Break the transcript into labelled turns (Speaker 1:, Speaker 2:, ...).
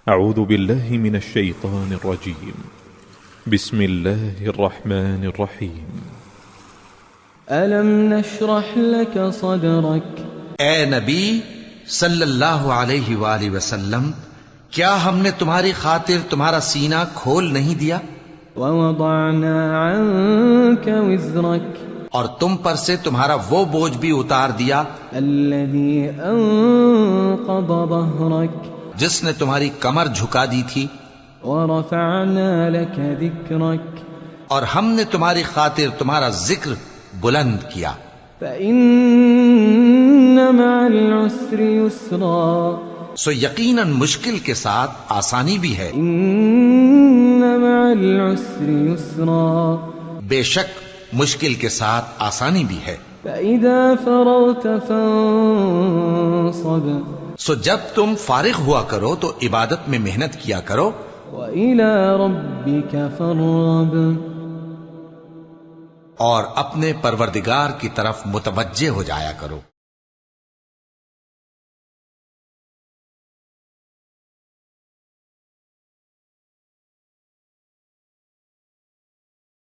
Speaker 1: أعوذ بالله من الشيطان الرجيم. بسم الله الرحمن الرحيم.
Speaker 2: ألم نشرح لك صدرك.
Speaker 3: اے نبی صلی اللہ علیہ وآلہ وسلم، کیا ہم نے تمہاری خاطر تمہارا سینہ کھول نہیں دیا؟
Speaker 2: ووضعنا عنك وزرك.
Speaker 3: اور تم پر سے تمہارا وہ بوجھ بھی اتار دیا
Speaker 2: الذي أنقض ظهرك.
Speaker 3: جس نے تمہاری کمر جھکا دی تھی.
Speaker 2: ورفعنا لك ذكرك.
Speaker 3: اور ہم نے تمہاری خاطر تمہارا ذکر بلند کیا.
Speaker 2: فإن مع العسر يسرا.
Speaker 3: سو یقیناً مشکل کے ساتھ آسانی بھی ہے.
Speaker 2: إن مع العسر يسرا.
Speaker 3: بے شک مشکل کے ساتھ آسانی بھی ہے.
Speaker 2: فإذا فرغت فانصب.
Speaker 3: سو جب تم فارغ ہوا کرو تو عبادت میں محنت کیا کرو.
Speaker 2: وإلى ربك فارغب.
Speaker 3: اور اپنے پروردگار کی طرف متوجہ ہو جایا کرو.